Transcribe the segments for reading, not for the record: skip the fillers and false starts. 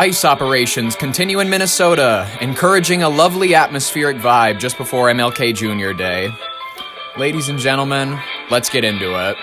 Ice operations continue in Minnesota, encouraging a lovely atmospheric vibe just before MLK Jr. Day. Ladies and gentlemen, let's get into it.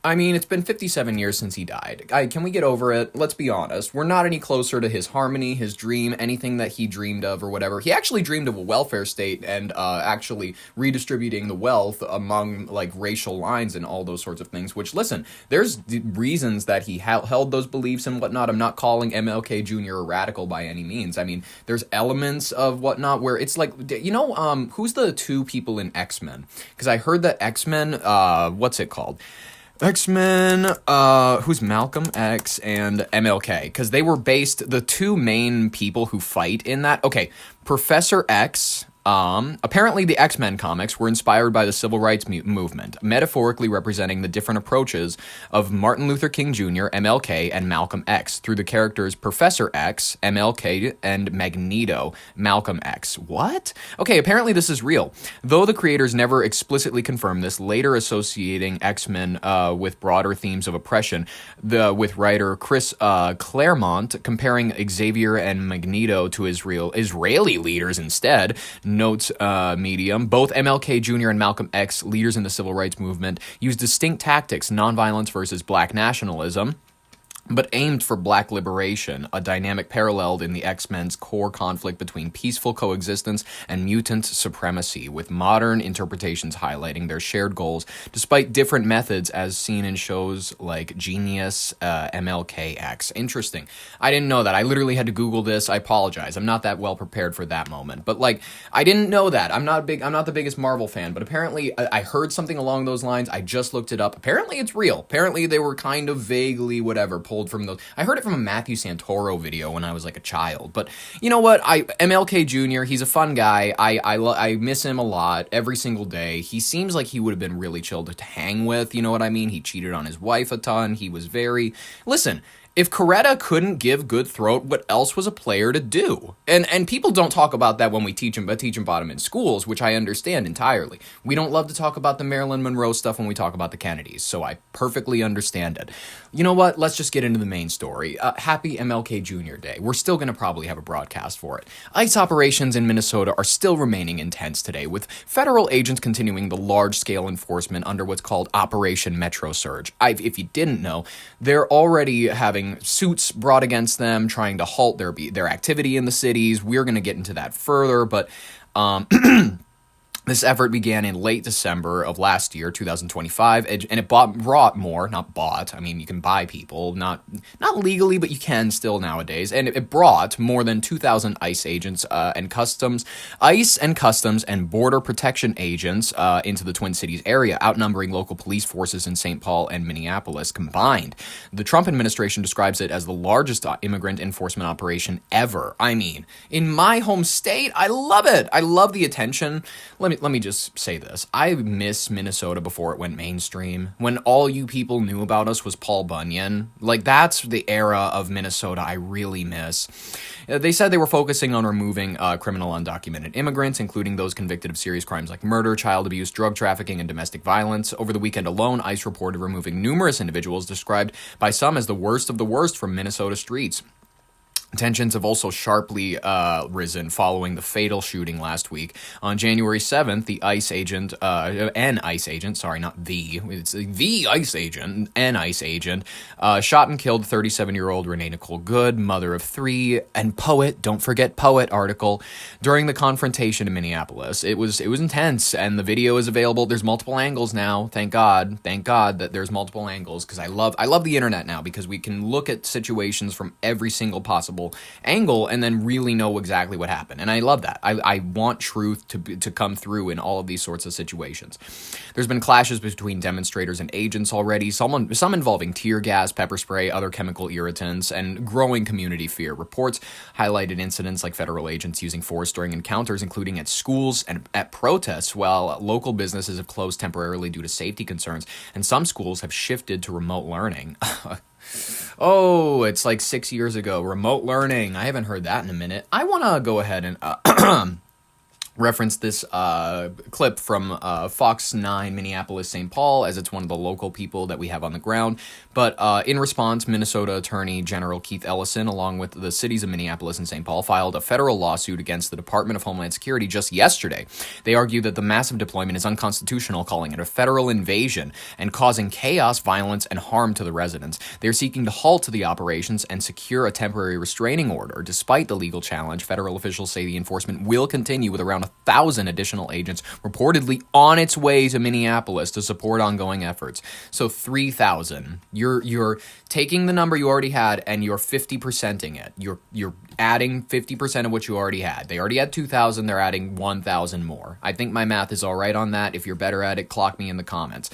I mean, it's been 57 years since he died. Can we get over it? Let's be honest. We're not any closer to his harmony, his dream, anything that he dreamed of or whatever. He actually dreamed of a welfare state and actually redistributing the wealth among, like, racial lines and all those sorts of things, which, listen, there's reasons that he held those beliefs and whatnot. I'm not calling MLK Jr. a radical by any means. I mean, there's elements of whatnot where it's like, you know, who's the two people in X-Men? Because I heard that X-Men, what's it called? X-Men, who's Malcolm X and MLK, because they were based, the two main people who fight in that, okay, Professor X, apparently the X-Men comics were inspired by the civil rights movement, metaphorically representing the different approaches of Martin Luther King Jr., MLK, and Malcolm X through the characters Professor X, MLK, and Magneto, Malcolm X. What? Okay, apparently this is real. Though the creators never explicitly confirmed this, later associating X-Men with broader themes of oppression, with writer Chris Claremont comparing Xavier and Magneto to Israeli leaders instead, notes Medium. Both MLK Jr. and Malcolm X, leaders in the civil rights movement, used distinct tactics, nonviolence versus black nationalism, but aimed for black liberation, a dynamic paralleled in the X-Men's core conflict between peaceful coexistence and mutant supremacy, with modern interpretations highlighting their shared goals, despite different methods as seen in shows like Genius, MLK-X. Interesting. I didn't know that. I literally had to Google this. I apologize. I'm not that well prepared for that moment. But, like, I didn't know that. I'm not the biggest Marvel fan, but apparently I heard something along those lines. I just looked it up. Apparently it's real. Apparently they were kind of vaguely whatever, pulled from those. I heard it from a Matthew Santoro video when I was like a child, but you know what? MLK Jr., he's a fun guy. I miss him a lot every single day. He seems like he would have been really chill to hang with, you know what I mean? He cheated on his wife a ton. He was listen, if Coretta couldn't give good throat, what else was a player to do? And people don't talk about that when we teach them about him in schools, which I understand entirely. We don't love to talk about the Marilyn Monroe stuff when we talk about the Kennedys, so I perfectly understand it. You know what? Let's just get into the main story. Happy MLK Jr. Day. We're still going to probably have a broadcast for it. ICE operations in Minnesota are still remaining intense today, with federal agents continuing the large-scale enforcement under what's called Operation Metro Surge. If you didn't know, they're already having suits brought against them, trying to halt their activity in the cities. We're going to get into that further, but this effort began in late December of last year, 2025, and it brought more, not bought, I mean, you can buy people, not legally, but you can still nowadays, and it brought more than 2,000 ICE agents and customs and border protection agents into the Twin Cities area, outnumbering local police forces in St. Paul and Minneapolis combined. The Trump administration describes it as the largest immigrant enforcement operation ever. I mean, in my home state, I love it. I love the attention. Let me just say this. I miss Minnesota before it went mainstream. When all you people knew about us was Paul Bunyan. Like, that's the era of Minnesota I really miss. They said they were focusing on removing criminal undocumented immigrants, including those convicted of serious crimes like murder, child abuse, drug trafficking, and domestic violence. Over the weekend alone, ICE reported removing numerous individuals described by some as the worst of the worst from Minnesota streets. Tensions have also sharply risen following the fatal shooting last week. On January 7th, an ICE agent, shot and killed 37-year-old Renee Nicole Good, mother of three, and poet, don't forget poet article, during the confrontation in Minneapolis. It was intense, and the video is available. There's multiple angles now. Thank God that there's multiple angles, because I love the internet now, because we can look at situations from every single possible angle and then really know exactly what happened. And I love that. I want truth to come through in all of these sorts of situations. There's been clashes between demonstrators and agents already, some involving tear gas, pepper spray, other chemical irritants, and growing community fear. Reports highlighted incidents like federal agents using force during encounters, including at schools and at protests, while local businesses have closed temporarily due to safety concerns, and some schools have shifted to remote learning. Oh, it's like 6 years ago. Remote learning. I haven't heard that in a minute. I want to go ahead and referenced this clip from Fox 9 Minneapolis St. Paul, as it's one of the local people that we have on the ground. But in response, Minnesota Attorney General Keith Ellison, along with the cities of Minneapolis and St. Paul, filed a federal lawsuit against the Department of Homeland Security just yesterday. They argue that the massive deployment is unconstitutional, calling it a federal invasion and causing chaos, violence, and harm to the residents. They're seeking to halt the operations and secure a temporary restraining order. Despite the legal challenge, federal officials say the enforcement will continue, with around 1,000 additional agents reportedly on its way to Minneapolis to support ongoing efforts. So 3,000. You're taking the number you already had and you're 50%ing it. You're adding 50% of what you already had. They already had 2,000. They're adding 1,000 more. I think my math is all right on that. If you're better at it, clock me in the comments.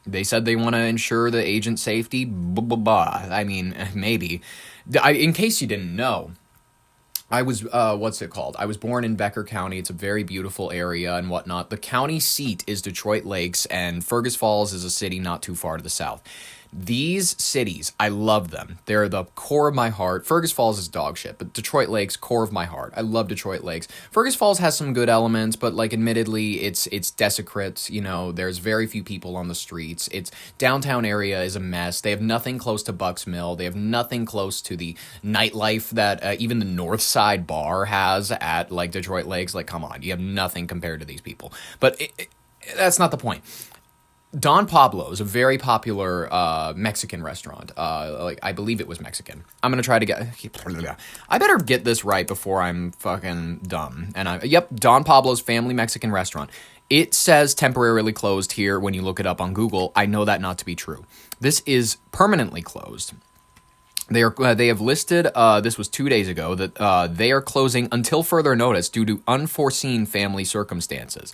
They said they want to ensure the agent safety. I mean, maybe. In case you didn't know, I was, what's it called? I was born in Becker County. It's a very beautiful area and whatnot. The county seat is Detroit Lakes, and Fergus Falls is a city not too far to the south. These cities, I love them. They're the core of my heart. Fergus Falls is dog shit, but Detroit Lakes, core of my heart. I love Detroit Lakes. Fergus Falls has some good elements, but like admittedly, it's desecrate. You know, there's very few people on the streets. Its downtown area is a mess. They have nothing close to Bucks Mill. They have nothing close to the nightlife that even the North Side Bar has at like Detroit Lakes. Like, come on, you have nothing compared to these people. But that's not the point. Don Pablo's, a very popular Mexican restaurant. I believe it was Mexican. I'm gonna try to get. I better get this right before I'm fucking dumb. Yep, Don Pablo's Family Mexican Restaurant. It says temporarily closed here when you look it up on Google. I know that not to be true. This is permanently closed. They have listed, this was 2 days ago, that they are closing until further notice due to unforeseen family circumstances.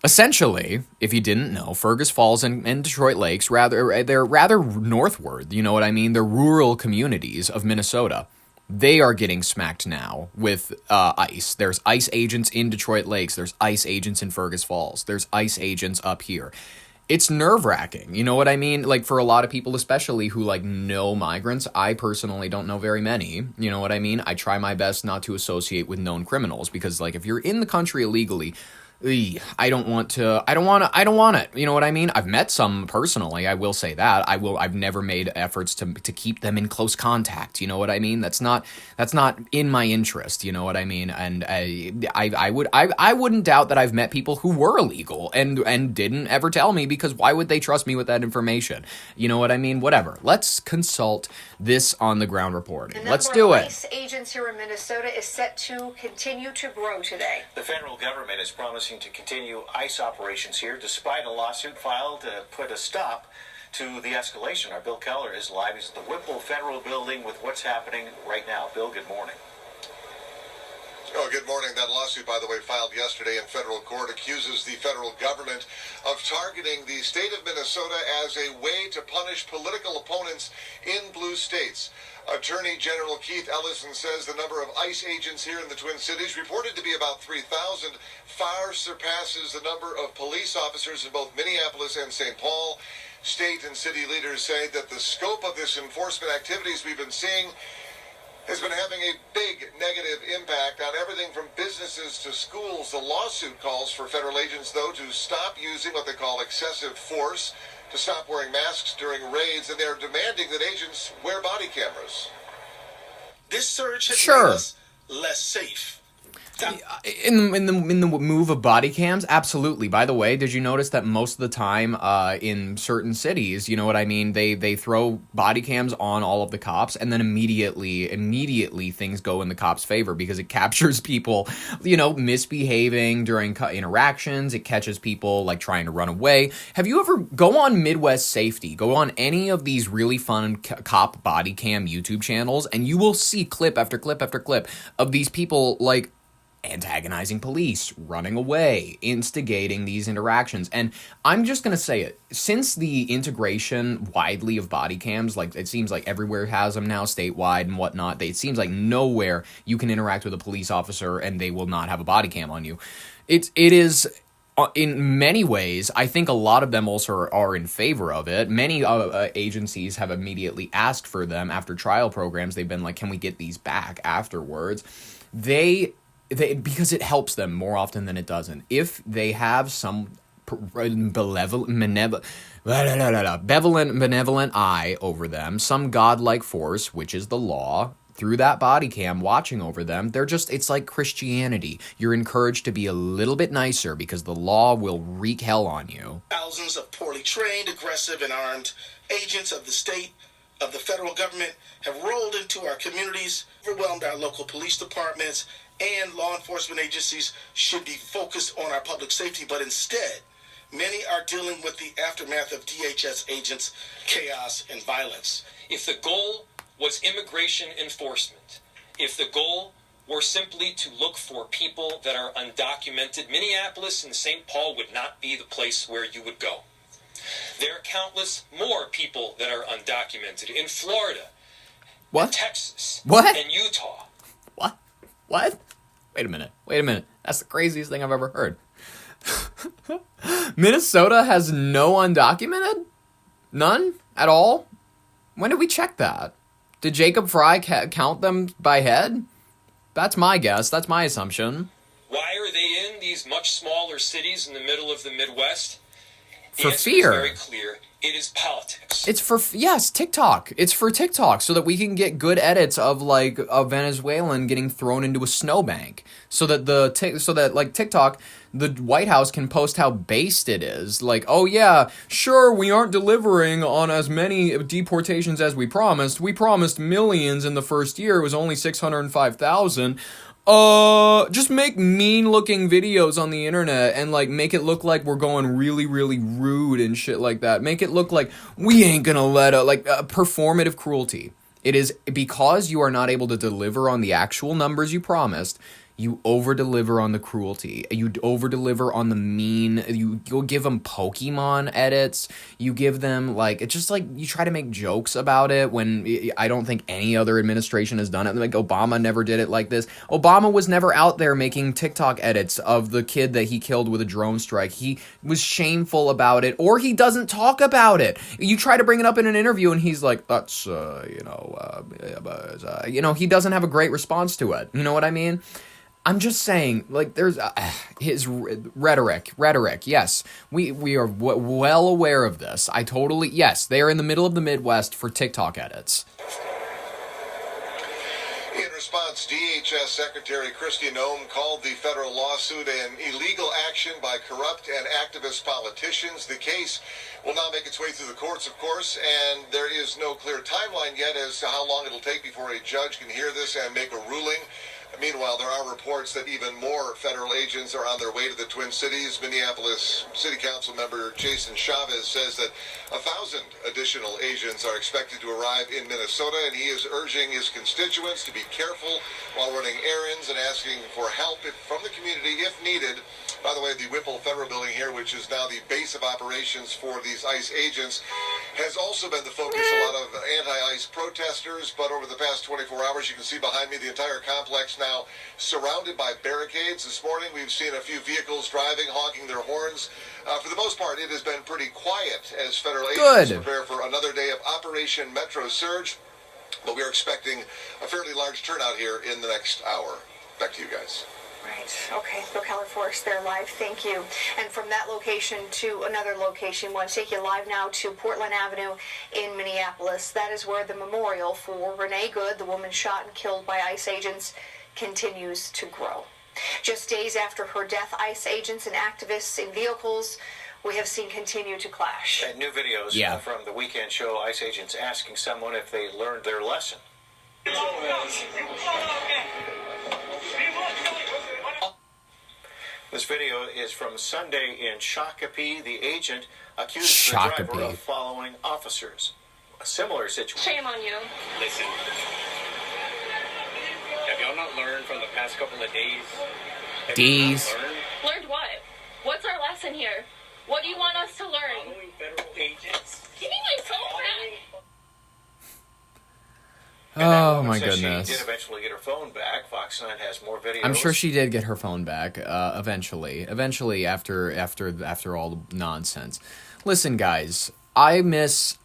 Essentially, if you didn't know, Fergus Falls and Detroit Lakes, they're rather northward, you know what I mean? They're rural communities of Minnesota. They are getting smacked now with ICE. There's ICE agents in Detroit Lakes. There's ICE agents in Fergus Falls. There's ICE agents up here. It's nerve-wracking, you know what I mean? Like, for a lot of people, especially who, like, know migrants, I personally don't know very many, you know what I mean? I try my best not to associate with known criminals, because, like, if you're in the country illegally, I don't want it. You know what I mean? I've met some personally. I will say that. I've never made efforts to keep them in close contact. You know what I mean? That's not in my interest. You know what I mean? And I wouldn't doubt that I've met people who were illegal and didn't ever tell me, because why would they trust me with that information? You know what I mean? Whatever. Let's consult this on the ground reporting. Let's do it. The ICE agents here in Minnesota is set to continue to grow today. The federal government is promising to continue ICE operations here despite a lawsuit filed to put a stop to the escalation. Our Bill Keller is live. He's at the Whipple Federal Building with what's happening right now. Bill, good morning. Oh, good morning. That lawsuit, by the way, filed yesterday in federal court, accuses the federal government of targeting the state of Minnesota as a way to punish political opponents in blue states. Attorney General Keith Ellison says the number of ICE agents here in the Twin Cities, reported to be about 3,000, far surpasses the number of police officers in both Minneapolis and St. Paul. State and city leaders say that the scope of this enforcement activities we've been seeing has been having a big negative impact on everything from businesses to schools. The lawsuit calls for federal agents, though, to stop using what they call excessive force, to stop wearing masks during raids, and they're demanding that agents wear body cameras. This surge has made us less safe. In the move of body cams, absolutely. By the way, did you notice that most of the time in certain cities, you know what I mean, they throw body cams on all of the cops, and then immediately things go in the cops' favor, because it captures people, you know, misbehaving during interactions. It catches people like trying to run away. Have you ever go on Midwest Safety, go on any of these really fun cop body cam YouTube channels, and you will see clip after clip after clip of these people like antagonizing police, running away, instigating these interactions. And I'm just going to say it. Since the integration widely of body cams, like it seems like everywhere has them now, statewide and whatnot, it seems like nowhere you can interact with a police officer and they will not have a body cam on you. It is... in many ways, I think a lot of them also are in favor of it. Many agencies have immediately asked for them after trial programs. They've been like, can we get these back afterwards? They because it helps them more often than it doesn't. If they have some benevolent eye over them, some godlike force, which is the law, through that body cam watching over them, it's like Christianity. You're encouraged to be a little bit nicer because the law will wreak hell on you. Thousands of poorly trained, aggressive, and armed agents of the state, of the federal government, have rolled into our communities, overwhelmed our local police departments, and law enforcement agencies should be focused on our public safety, but instead, many are dealing with the aftermath of DHS agents' chaos and violence. If the goal was immigration enforcement, if the goal were simply to look for people that are undocumented, Minneapolis and St. Paul would not be the place where you would go. There are countless more people that are undocumented in Florida, What? and Texas, What? and Utah. What? Wait a minute. That's the craziest thing I've ever heard. Minnesota has no undocumented? None at all? When did we check that? Did Jacob Fry count them by head? That's my guess. That's my assumption. Why are they in these much smaller cities in the middle of the Midwest? The For answer fear. is very clear. It is politics. It's for, yes, TikTok. It's for TikTok so that we can get good edits of like a Venezuelan getting thrown into a snowbank. So that TikTok, the White House can post how based it is. Like, oh yeah, sure, we aren't delivering on as many deportations as we promised. We promised millions in the first year. It was only 605,000. Just make mean-looking videos on the internet and, like, make it look like we're going really, really rude and shit like that. Make it look like we ain't gonna let performative cruelty. It is because you are not able to deliver on the actual numbers you promised. You over-deliver on the cruelty. You over-deliver on the mean. You'll give them Pokemon edits. You give them, like, it's just like you try to make jokes about it when I don't think any other administration has done it. Like, Obama never did it like this. Obama was never out there making TikTok edits of the kid that he killed with a drone strike. He was shameful about it, or he doesn't talk about it. You try to bring it up in an interview, and he's like, that's, he doesn't have a great response to it. You know what I mean? I'm just saying, like, there's his rhetoric. Yes, we are well aware of this. Yes, they are in the middle of the Midwest for TikTok edits. In response, DHS Secretary Kristi Noem called the federal lawsuit an illegal action by corrupt and activist politicians. The case will now make its way through the courts, of course, and there is no clear timeline yet as to how long it'll take before a judge can hear this and make a ruling. Meanwhile, there are reports that even more federal agents are on their way to the Twin Cities. Minneapolis City Council member Jason Chavez says that 1,000 additional agents are expected to arrive in Minnesota, and he is urging his constituents to be careful while running errands and asking for help from the community if needed. By the way, the Whipple Federal Building here, which is now the base of operations for these ICE agents, has also been the focus of a lot of anti-ICE protesters. But over the past 24 hours, you can see behind me the entire complex now surrounded by barricades. This morning, we've seen a few vehicles driving, honking their horns. For the most part, it has been pretty quiet as federal agents prepare for another day of Operation Metro Surge. But we are expecting a fairly large turnout here in the next hour. Back to you guys. Right. Okay. Bill Keller for us there live. Thank you. And from that location to another location, I want to take you live now to Portland Avenue in Minneapolis. That is where the memorial for Renee Good, the woman shot and killed by ICE agents, continues to grow. Just days after her death, ICE agents and activists in vehicles we have seen continue to clash. And new videos from the weekend show ICE agents asking someone if they learned their lesson. This video is from Sunday in Shakopee. The agent accused the driver of following officers. A similar situation. Shame on you. Listen, have y'all not learned from the past couple of days? Learned what? What's our lesson here? What do you want us to learn? Following federal agents. Give me my phone back. Oh my goodness. She did eventually get her phone back. Fox 9 has more videos. I'm sure she did get her phone back eventually after all the nonsense. Listen, guys, I miss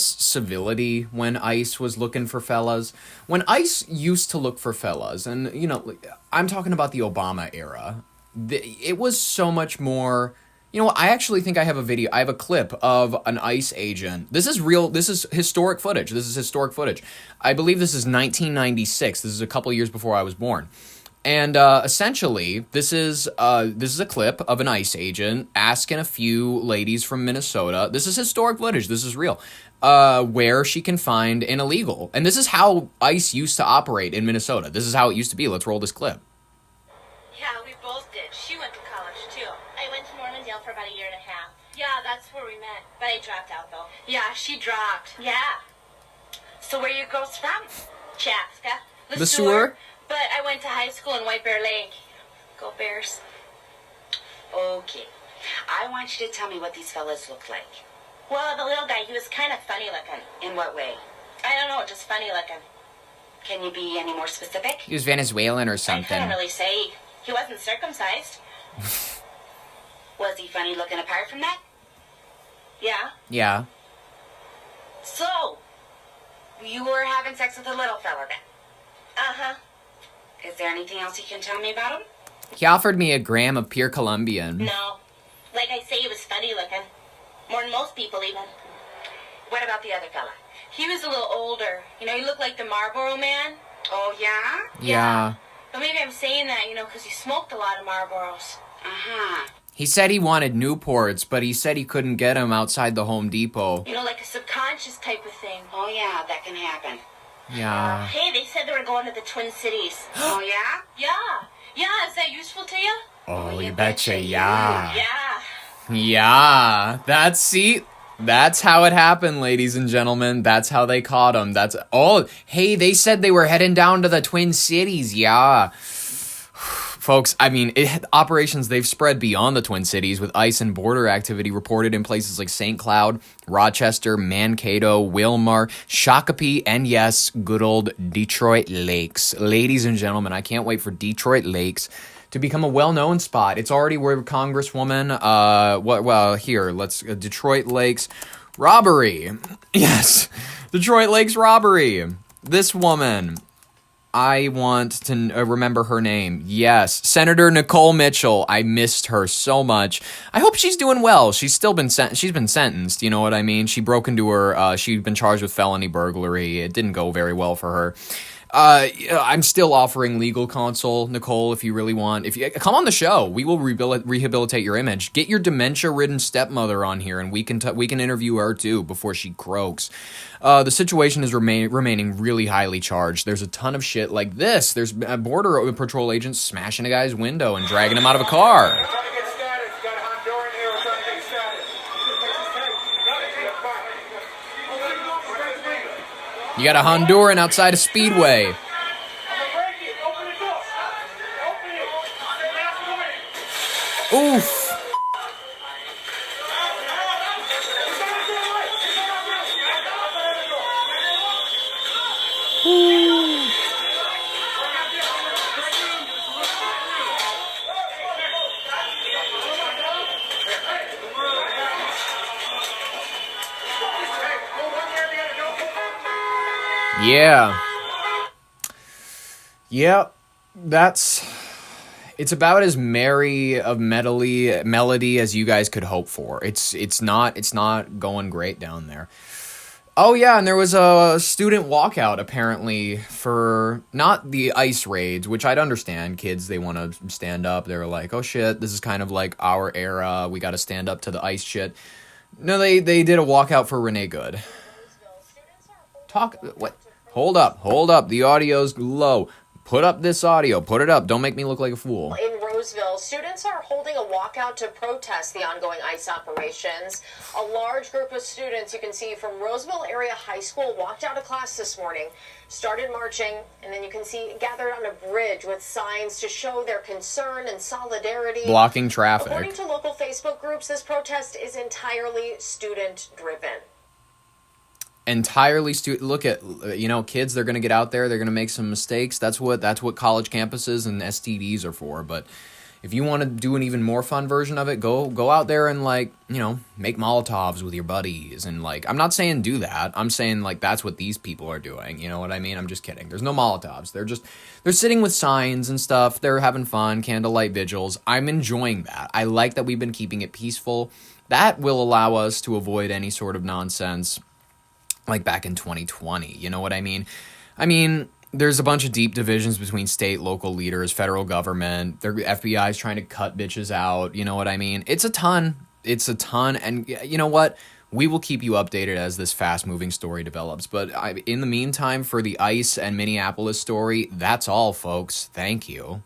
civility when ICE was looking for fellas. When ICE used to look for fellas, and I'm talking about the Obama era. It was so much more. I actually think I have a video. I have a clip of an ICE agent. This is real. This is historic footage. I believe this is 1996. This is a couple years before I was born. And essentially, this is a clip of an ICE agent asking a few ladies from Minnesota. This is historic footage. This is real. Where she can find an illegal. And this is how ICE used to operate in Minnesota. This is how it used to be. Let's roll this clip. Yeah, we both did. She went to college, too. I went to Normandale for about a year and a half. Yeah, that's where we met. But I dropped out, though. Yeah, she dropped. Yeah. So where you girls from? Chaska. The sewer? But I went to high school in White Bear Lake. Go Bears. Okay. I want you to tell me what these fellas look like. Well, the little guy, he was kind of funny looking. In what way? I don't know, just funny looking. Can you be any more specific? He was Venezuelan or I something. couldn't really say. He wasn't circumcised. Was he funny looking apart from that? Yeah. Yeah. So, you were having sex with a little fella then? Uh-huh. Is there anything else you can tell me about him? He offered me a gram of pure Colombian. No. Like I say, he was funny looking. More than most people, even. What about the other fella? He was a little older. He looked like the Marlboro Man. Oh, yeah? Yeah. But maybe I'm saying that, because he smoked a lot of Marlboros. Uh-huh. He said he wanted Newports, but he said he couldn't get them outside the Home Depot. Like a subconscious type of thing. Oh, yeah, that can happen. Yeah. Hey, they said they were going to the Twin Cities. Oh, yeah? Yeah. Yeah, is that useful to you? Oh, you betcha, yeah. Yeah. Yeah. That's how it happened, ladies and gentlemen. That's how they caught him. Hey, they said they were heading down to the Twin Cities, yeah. Folks, I mean, operations, they've spread beyond the Twin Cities with ICE and border activity reported in places like St. Cloud, Rochester, Mankato, Wilmar, Shakopee, and yes, good old Detroit Lakes. Ladies and gentlemen, I can't wait for Detroit Lakes to become a well-known spot. It's already where Congresswoman, Detroit Lakes robbery. Yes, Detroit Lakes robbery. This woman, I want to remember her name. Yes, Senator Nicole Mitchell. I missed her so much. I hope she's doing well. She's been sentenced. You know what I mean? She broke into her. She'd been charged with felony burglary. It didn't go very well for her. I'm still offering legal counsel, Nicole, if you really want. If you come on the show, we will rehabilitate your image. Get your dementia-ridden stepmother on here, and we can interview her too before she croaks. The situation is remaining really highly charged. There's a ton of shit like this. There's border patrol agents smashing a guy's window and dragging him out of a car. You got a Honduran outside a speedway. Oof. Yeah. Yep. It's about as merry of melody as you guys could hope for. It's not going great down there. Oh yeah, and there was a student walkout apparently for not the ICE raids, which I'd understand. Kids, they want to stand up. They're like, oh shit, this is kind of like our era. We got to stand up to the ICE shit. No, they did a walkout for Renee Good. What? Hold up. The audio's low. Put up this audio. Put it up. Don't make me look like a fool. In Roseville, students are holding a walkout to protest the ongoing ICE operations. A large group of students, you can see from Roseville Area High School, walked out of class this morning, started marching, and then you can see gathered on a bridge with signs to show their concern and solidarity. Blocking traffic. According to local Facebook groups, this protest is entirely student-driven. Entirely look at, kids, they're going to get out there, they're going to make some mistakes. That's what college campuses and STDs are for. But If you want to do an even more fun version of it, go out there and, like, you know, make Molotovs with your buddies. And, like, I'm not saying do that. I'm saying, like, that's what these people are doing. You know what I mean? I'm just kidding. There's no Molotovs. They're sitting with signs and stuff. They're having fun, candlelight vigils. I'm enjoying that. I like that we've been keeping it peaceful. That will allow us to avoid any sort of nonsense like back in 2020. You know what I mean? There's a bunch of deep divisions between state, local leaders, federal government. The FBI's trying to cut bitches out. You know what I mean? It's a ton. And you know what? We will keep you updated as this fast-moving story develops. But in the meantime, for the ICE and Minneapolis story, that's all, folks. Thank you.